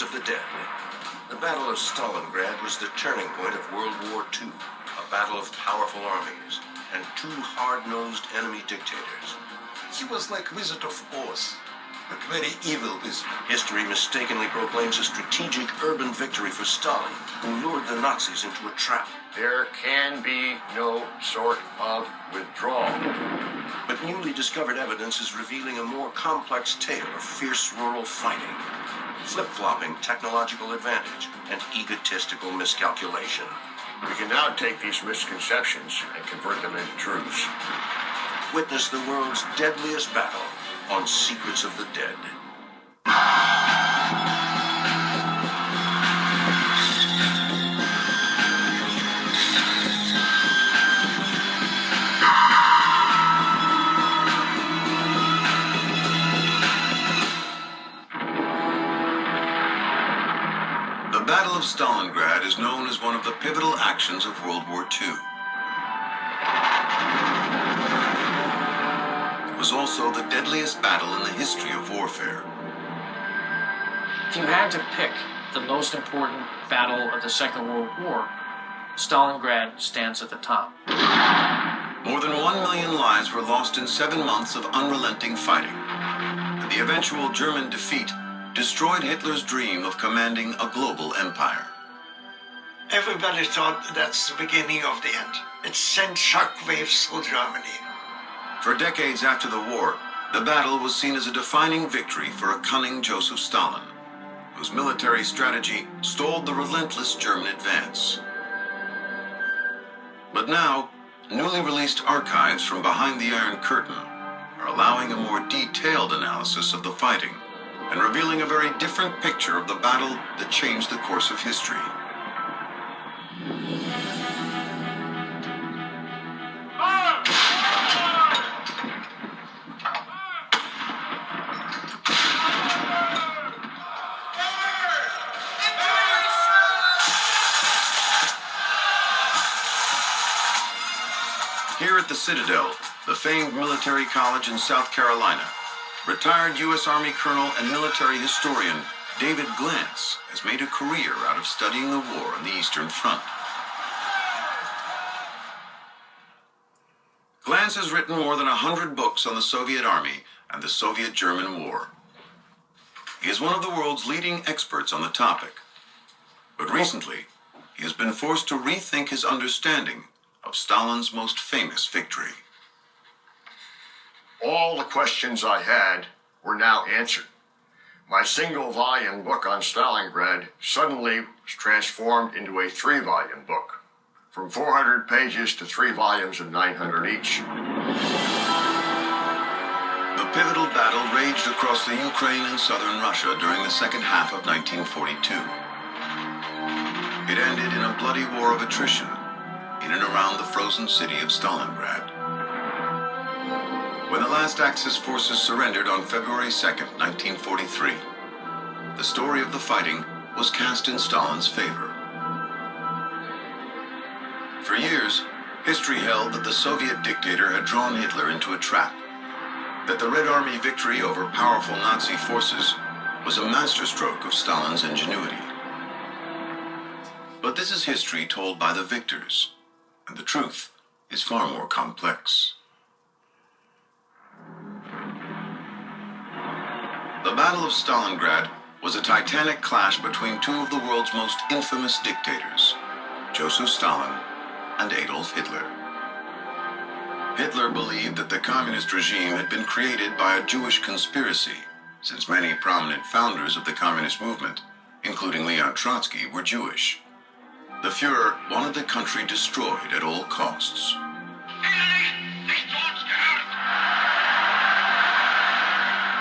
of the dead. The Battle of Stalingrad was the turning point of World War II, a battle of powerful armies and two hard-nosed enemy dictators. He was like Wizard of Oz, but very evil wizard. History mistakenly proclaims a strategic urban victory for Stalin, who lured the Nazis into a trap. There can be no sort of withdrawal. But newly discovered evidence is revealing a more complex tale of fierce rural fighting, flip-flopping technological advantage, and egotistical miscalculation. We can now take these misconceptions and convert them into truths. Witness the world's deadliest battle on Secrets of the Dead. The Battle of Stalingrad is known as one of the pivotal actions of World War II. It was also the deadliest battle in the history of warfare. If you had to pick the most important battle of the Second World War, Stalingrad stands at the top. More than 1 million lives were lost in 7 months of unrelenting fighting. And the eventual German defeat destroyed Hitler's dream of commanding a global empire. Everybody thought that's the beginning of the end. It sent shockwaves through Germany. For decades after the war, the battle was seen as a defining victory for a cunning Joseph Stalin, whose military strategy stalled the relentless German advance. But now, newly released archives from behind the Iron Curtain are allowing a more detailed analysis of the fighting and revealing a very different picture of the battle that changed the course of history. Here at the Citadel, the famed military college in South Carolina, retired U.S. Army Colonel and military historian David Glantz has made a career out of studying the war on the Eastern Front. Glantz has written more than 100 books on the Soviet Army and the Soviet-German War. He is one of the world's leading experts on the topic. But recently, he has been forced to rethink his understanding of Stalin's most famous victory. All the questions I had were now answered. My single-volume book on Stalingrad suddenly was transformed into a 3-volume book, from 400 pages to 3 volumes of 900 each. The pivotal battle raged across the Ukraine and southern Russia during the second half of 1942. It ended in a bloody war of attrition in and around the frozen city of Stalingrad. When the last Axis forces surrendered on February 2nd, 1943, the story of the fighting was cast in Stalin's favor. For years, history held that the Soviet dictator had drawn Hitler into a trap, that the Red Army victory over powerful Nazi forces was a masterstroke of Stalin's ingenuity. But this is history told by the victors, and the truth is far more complex. The Battle of Stalingrad was a titanic clash between two of the world's most infamous dictators, Joseph Stalin and Adolf Hitler. Hitler believed that the communist regime had been created by a Jewish conspiracy, since many prominent founders of the communist movement, including Leon Trotsky, were Jewish. The Führer wanted the country destroyed at all costs.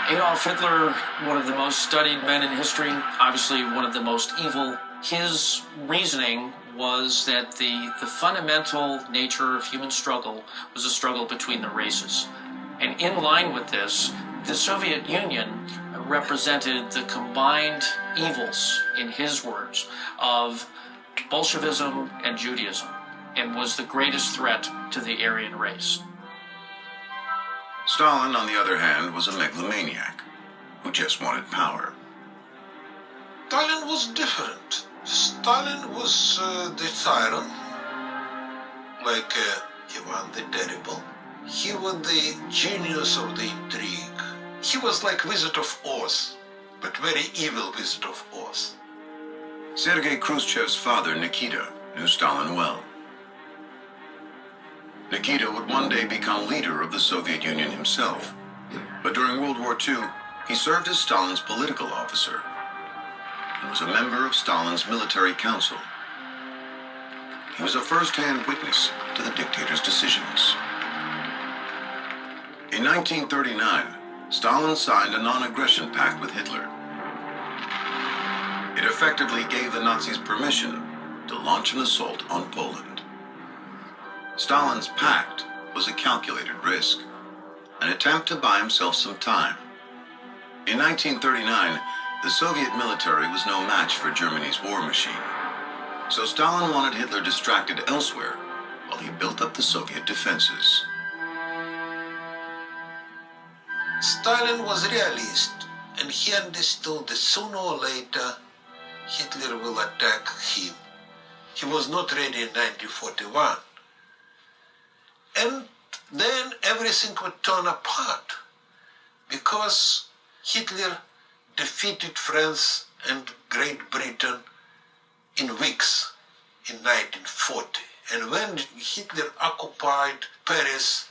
Adolf Hitler, one of the most studied men in history, obviously one of the most evil. His reasoning was that the fundamental nature of human struggle was a struggle between the races. And in line with this, the Soviet Union represented the combined evils, in his words, of Bolshevism and Judaism, and was the greatest threat to the Aryan race. Stalin, on the other hand, was a megalomaniac who just wanted power. Stalin was different. Stalin was the tyrant, like Ivan the Terrible. He was the genius of the intrigue. He was like Wizard of Oz, but very evil Wizard of Oz. Sergei Khrushchev's father, Nikita, knew Stalin well. Nikita would one day become leader of the Soviet Union himself, but during World War II, he served as Stalin's political officer and was a member of Stalin's military council. He was a first-hand witness to the dictator's decisions. In 1939, Stalin signed a non-aggression pact with Hitler. It effectively gave the Nazis permission to launch an assault on Poland. Stalin's pact was a calculated risk, an attempt to buy himself some time. In 1939, the Soviet military was no match for Germany's war machine, so Stalin wanted Hitler distracted elsewhere while he built up the Soviet defenses. Stalin was realist, and he understood that sooner or later Hitler will attack him. He was not ready in 1941. And then everything would turn apart, because Hitler defeated France and Great Britain in weeks in 1940. And when Hitler occupied Paris,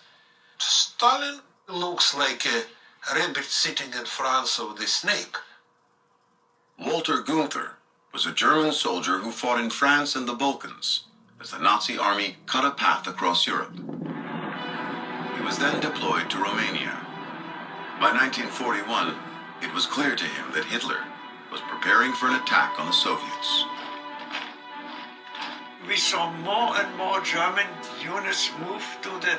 Stalin looks like a rabbit sitting in front of the snake. Walter Gunther was a German soldier who fought in France and the Balkans as the Nazi army cut a path across Europe. He was then deployed to Romania. By 1941, it was clear to him that Hitler was preparing for an attack on the Soviets. We saw more and more German units move to the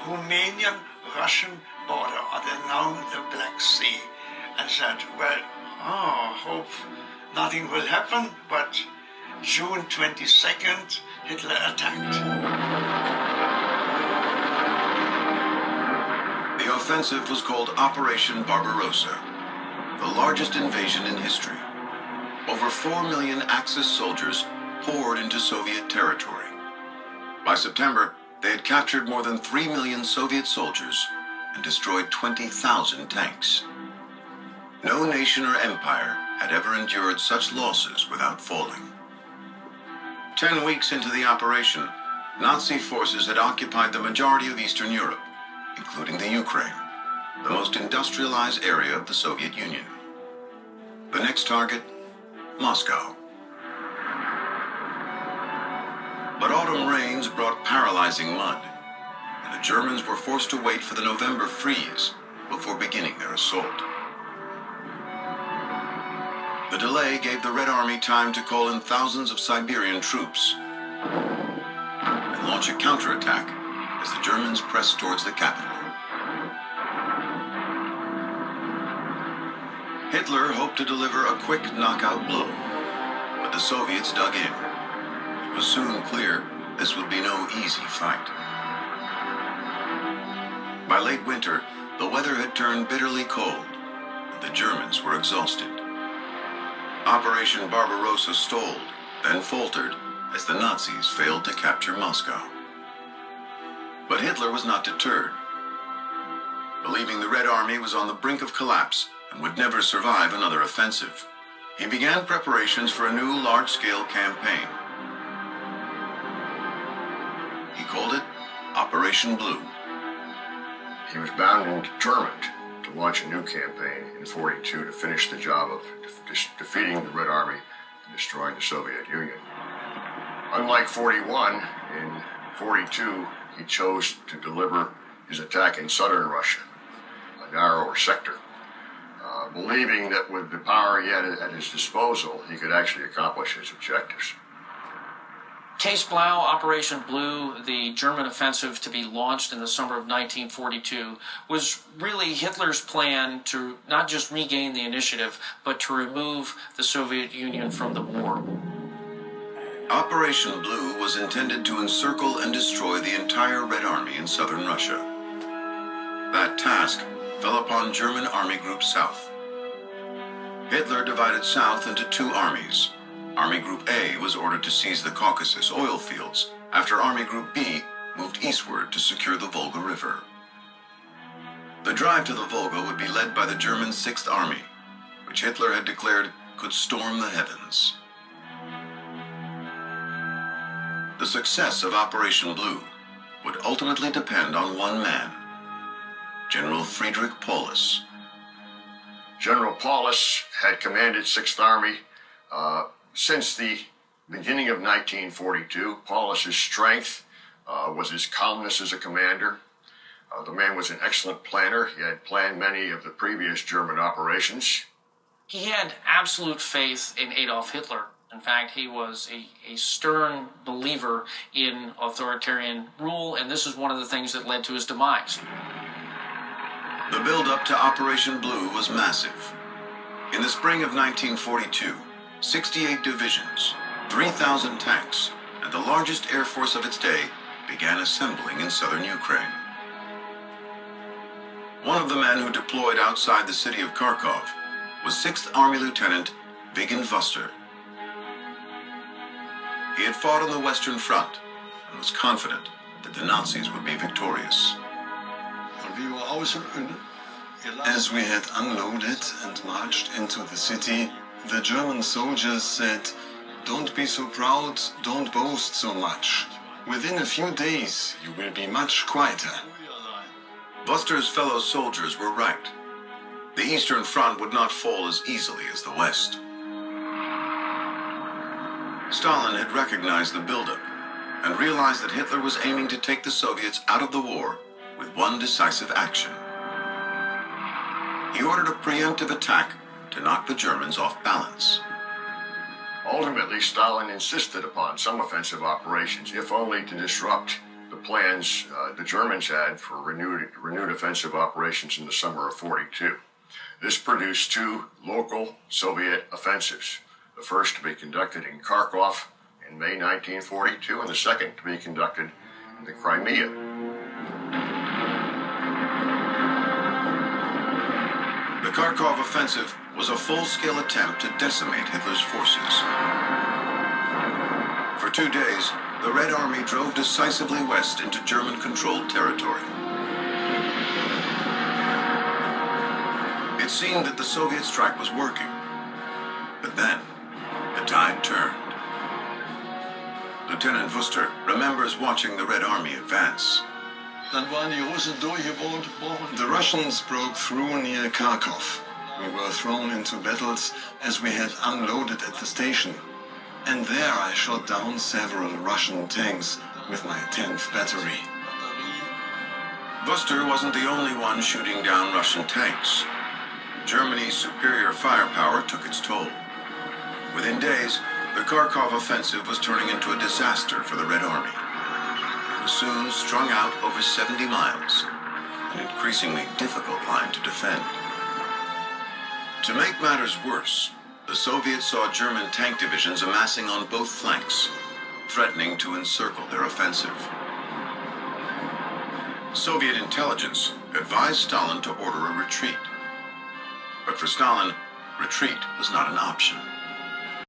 Romanian-Russian border, or now the Black Sea, and said, well, hope nothing will happen, but June 22nd, Hitler attacked. The offensive was called Operation Barbarossa, the largest invasion in history. Over 4 million Axis soldiers poured into Soviet territory. By September, they had captured more than 3 million Soviet soldiers and destroyed 20,000 tanks. No nation or empire had ever endured such losses without falling. 10 weeks into the operation, Nazi forces had occupied the majority of Eastern Europe, including the Ukraine, the most industrialized area of the Soviet Union. The next target, Moscow. But autumn rains brought paralyzing mud, and the Germans were forced to wait for the November freeze before beginning their assault. The delay gave the Red Army time to call in thousands of Siberian troops and launch a counterattack as the Germans pressed towards the capital. Hitler hoped to deliver a quick knockout blow, but the Soviets dug in. It was soon clear this would be no easy fight. By late winter, the weather had turned bitterly cold, and the Germans were exhausted. Operation Barbarossa stalled, then faltered, as the Nazis failed to capture Moscow. But Hitler was not deterred. Believing the Red Army was on the brink of collapse and would never survive another offensive, he began preparations for a new large-scale campaign. He called it Operation Blue. He was bound and determined to launch a new campaign in 42 to finish the job of defeating the Red Army and destroying the Soviet Union. Unlike 41, in 42, he chose to deliver his attack in southern Russia, a narrower sector, believing that with the power he had at his disposal, he could actually accomplish his objectives. Case Blau, Operation Blue, the German offensive to be launched in the summer of 1942, was really Hitler's plan to not just regain the initiative, but to remove the Soviet Union from the war. Operation Blue was intended to encircle and destroy the entire Red Army in southern Russia. That task fell upon German Army Group South. Hitler divided south into two armies. Army Group A was ordered to seize the Caucasus oil fields, after Army Group B moved eastward to secure the Volga River. The drive to the Volga would be led by the German 6th Army, which Hitler had declared could storm the heavens. The success of Operation Blue would ultimately depend on one man, General Friedrich Paulus. General Paulus had commanded 6th Army since the beginning of 1942. Paulus's strength was his calmness as a commander. The man was an excellent planner. He had planned many of the previous German operations. He had absolute faith in Adolf Hitler. In fact, he was a stern believer in authoritarian rule, and this is one of the things that led to his demise. The build-up to Operation Blue was massive. In the spring of 1942, 68 divisions, 3,000 tanks, and the largest air force of its day began assembling in southern Ukraine. One of the men who deployed outside the city of Kharkov was 6th Army Lieutenant Viggen Vuster. He had fought on the Western Front and was confident that the Nazis would be victorious. As we had unloaded and marched into the city, the German soldiers said, "Don't be so proud, don't boast so much. Within a few days, you will be much quieter." Vuster's fellow soldiers were right. The Eastern Front would not fall as easily as the West. Stalin had recognized the buildup and realized that Hitler was aiming to take the Soviets out of the war with one decisive action. He ordered a preemptive attack to knock the Germans off balance. Ultimately, Stalin insisted upon some offensive operations, if only to disrupt the plans the Germans had for renewed offensive operations in the summer of '42. This produced two local Soviet offensives, the first to be conducted in Kharkov in May 1942, and the second to be conducted in the Crimea. The Kharkov offensive was a full-scale attempt to decimate Hitler's forces. For 2 days, the Red Army drove decisively west into German-controlled territory. It seemed that the Soviet strike was working. But then, the tide turned. Lieutenant Vuster remembers watching the Red Army advance. The Russians broke through near Kharkov. We were thrown into battles as we had unloaded at the station. And there I shot down several Russian tanks with my 10th battery. Vuster wasn't the only one shooting down Russian tanks. Germany's superior firepower took its toll. Within days, the Kharkov offensive was turning into a disaster for the Red Army. It was soon strung out over 70 miles, an increasingly difficult line to defend. To make matters worse, the Soviets saw German tank divisions amassing on both flanks, threatening to encircle their offensive. Soviet intelligence advised Stalin to order a retreat. But for Stalin, retreat was not an option.